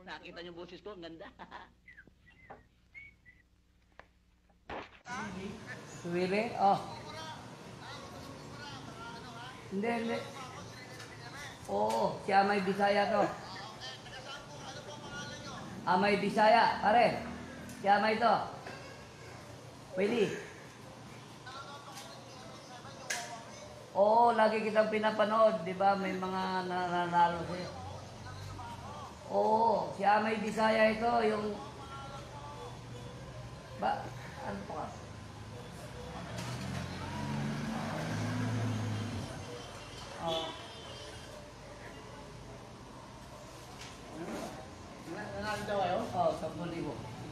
Nakita niyo boses ko, ang ganda. Suwiri? Oh. Hindi, hindi. Oo, si Amay Bisaya to. Amay Bisaya, pare. Si Amay to. Willie. Oo, lagi kitang pinapanood, di ba? May mga nananalo sa'yo. Oo, si Amay Bisaya ito, yung... Ba, ano pa? Oo. Nanalo daw kayo? Oo, 10,000.